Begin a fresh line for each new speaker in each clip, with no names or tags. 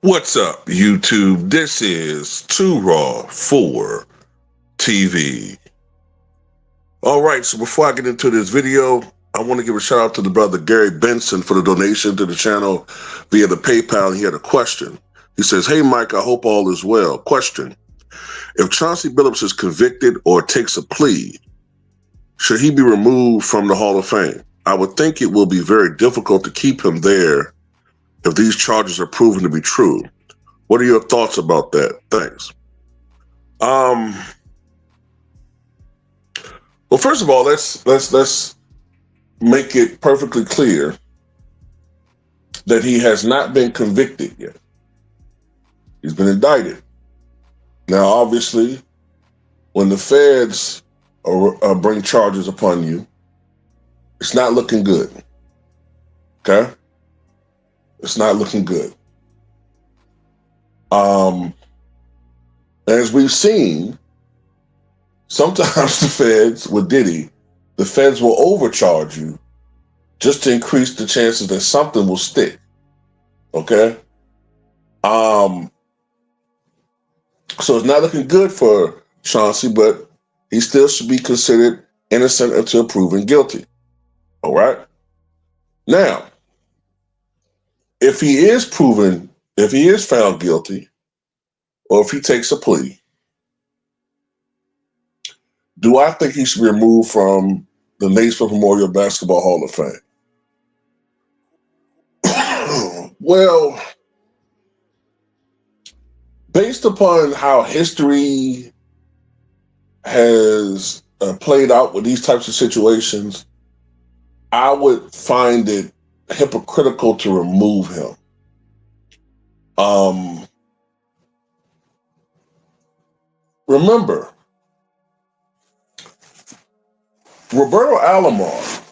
What's up, YouTube? This is Too Raw for TV. All right, so before I get into this video, I want to give a shout out to the brother Gary Benson for the donation to the channel via the PayPal. He had a question. He says, "Hey, Mike, I hope all is well. Question: If Chauncey Billups is convicted or takes a plea, should he be removed from the Hall of Fame? I would think it will be very difficult to keep him there if these charges are proven to be true. What are your thoughts about that? Thanks." Um, well, first of all, let's make it perfectly clear that he has not been convicted yet. He's been indicted. Now, obviously, when the feds bring charges upon you, it's not looking good. Okay, it's not looking good. As we've seen, sometimes the feds with Diddy, the feds will overcharge you just to increase the chances that something will stick. Okay? So it's not looking good for Chauncey, but he still should be considered innocent until proven guilty. All right? Now, if he is found guilty, or if he takes a plea, do I think he should be removed from the Naismith Memorial Basketball Hall of Fame? Well, based upon how history has played out with these types of situations, I would find it hypocritical to remove him. Remember, Roberto Alomar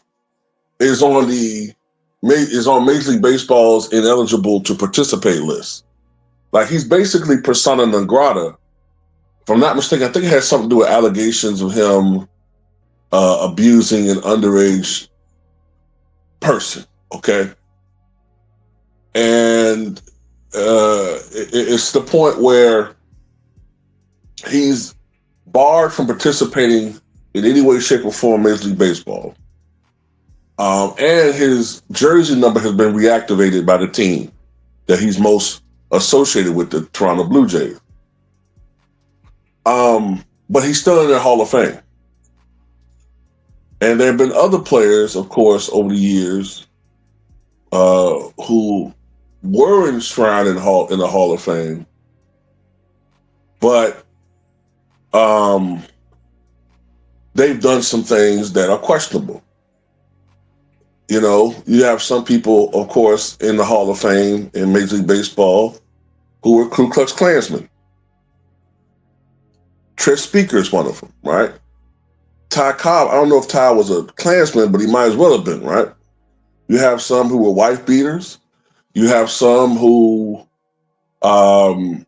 is on Major League Baseball's ineligible to participate list. Like, he's basically persona non grata. If I'm not mistaken, I think it has something to do with allegations of him abusing an underage person. Okay, and it's the point where he's barred from participating in any way, shape, or form in Major League Baseball. And his jersey number has been reactivated by the team that he's most associated with, the Toronto Blue Jays. But he's still in the Hall of Fame. And there have been other players, of course, over the years who were enshrined in the Hall of Fame, but they've done some things that are questionable. You know, you have some people, of course, in the Hall of Fame in Major League Baseball who were Ku Klux Klansmen. Tris Speaker is one of them, right? Ty Cobb, I don't know if Ty was a Klansman, but he might as well have been, right? You have some who were wife beaters. You have some who, Ty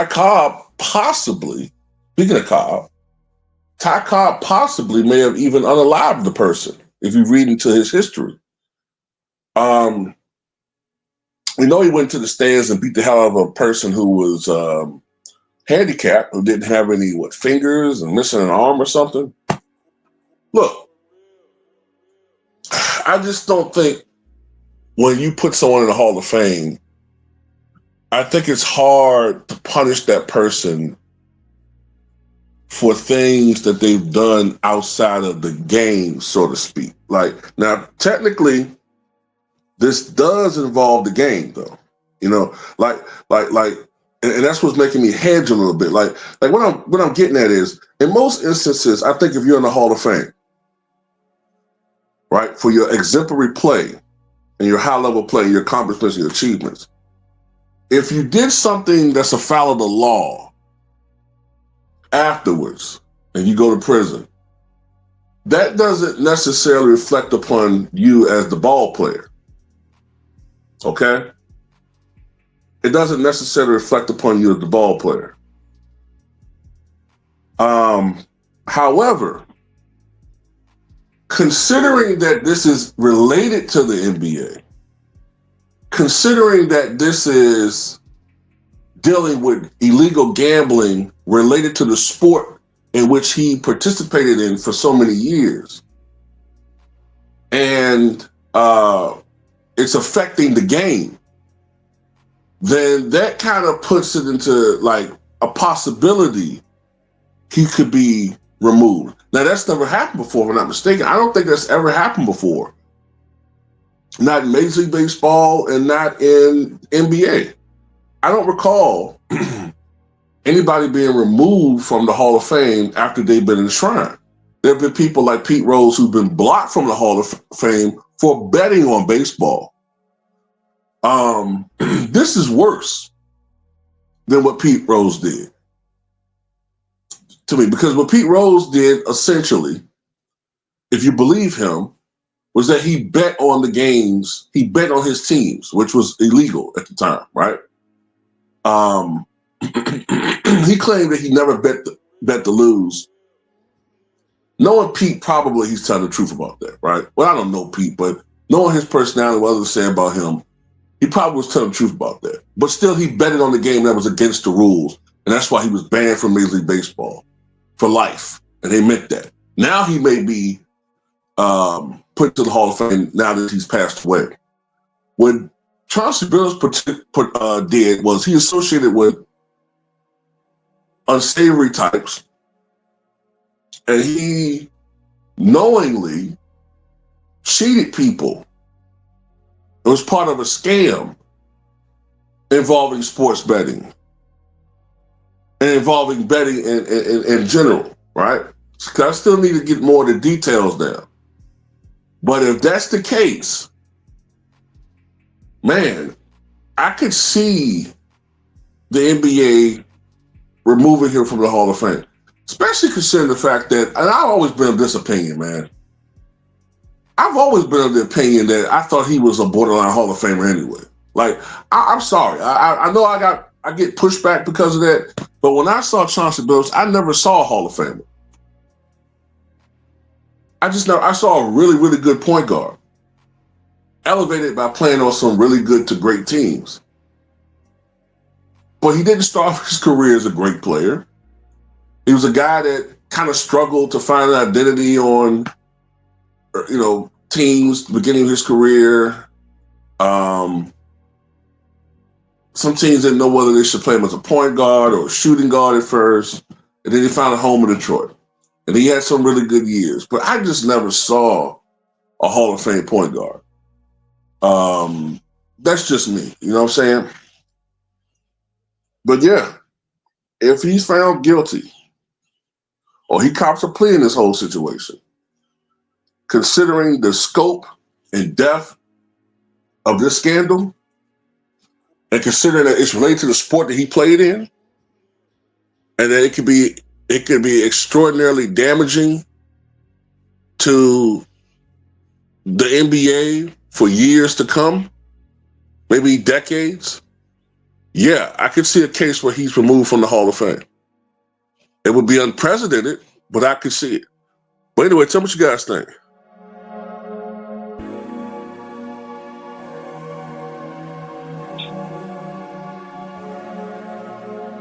Cobb possibly, speaking of Cobb, Ty Cobb possibly may have even unalived the person if you read into his history. We know he went to the stands and beat the hell out of a person who was handicapped, who didn't have any fingers and missing an arm or something. Look, I just don't think when you put someone in the Hall of Fame, I think it's hard to punish that person for things that they've done outside of the game, so to speak. Like, now, technically, this does involve the game, though. You know, and that's what's making me hedge a little bit. Like what I'm getting at is, in most instances, I think if you're in the Hall of Fame, right, for your exemplary play and your high-level play, your accomplishments, your achievements, if you did something that's a foul of the law afterwards and you go to prison, that doesn't necessarily reflect upon you as the ball player. Okay? It doesn't necessarily reflect upon you as the ball player. However, considering that this is related to the NBA, considering that this is dealing with illegal gambling related to the sport in which he participated in for so many years, and it's affecting the game, then that kind of puts it into like a possibility he could be removed. Now, that's never happened before, if I'm not mistaken. I don't think that's ever happened before. Not in Major League Baseball and not in NBA. I don't recall anybody being removed from the Hall of Fame after they've been enshrined. There have been people like Pete Rose who've been blocked from the Hall of Fame for betting on baseball. This is worse than what Pete Rose did to me, because what Pete Rose did, essentially, if you believe him, was that he bet on the games, he bet on his teams, which was illegal at the time, right? He claimed that he never bet to lose. Knowing Pete, probably he's telling the truth about that, right? Well, I don't know Pete, but knowing his personality, what others say about him, he probably was telling the truth about that. But still, he betted on the game that was against the rules, and that's why he was banned from Major League Baseball for life, and they meant that. Now he may be put to the Hall of Fame now that he's passed away. What Chauncey Billups did was he associated with unsavory types, and he knowingly cheated people. It was part of a scam involving sports betting and involving betting in general, right? I still need to get more of the details down. But if that's the case, man, I could see the NBA removing him from the Hall of Fame, especially considering the fact that, and I've always been of this opinion, man. I've always been of the opinion that I thought he was a borderline Hall of Famer anyway. Like, I'm sorry. I know I get pushback because of that, but when I saw Chauncey Billups, I never saw a Hall of Famer. I saw a really, really good point guard, elevated by playing on some really good to great teams. But he didn't start his career as a great player. He was a guy that kind of struggled to find an identity on, teams beginning of his career. Some teams didn't know whether they should play him as a point guard or a shooting guard at first. And then he found a home in Detroit. And he had some really good years. But I just never saw a Hall of Fame point guard. That's just me. You know what I'm saying? But yeah, if he's found guilty or he cops a plea in this whole situation, considering the scope and depth of this scandal, and considering that it's related to the sport that he played in, and that it could be extraordinarily damaging to the NBA for years to come, maybe decades. Yeah, I could see a case where he's removed from the Hall of Fame. It would be unprecedented, but I could see it. But anyway, tell me what you guys think.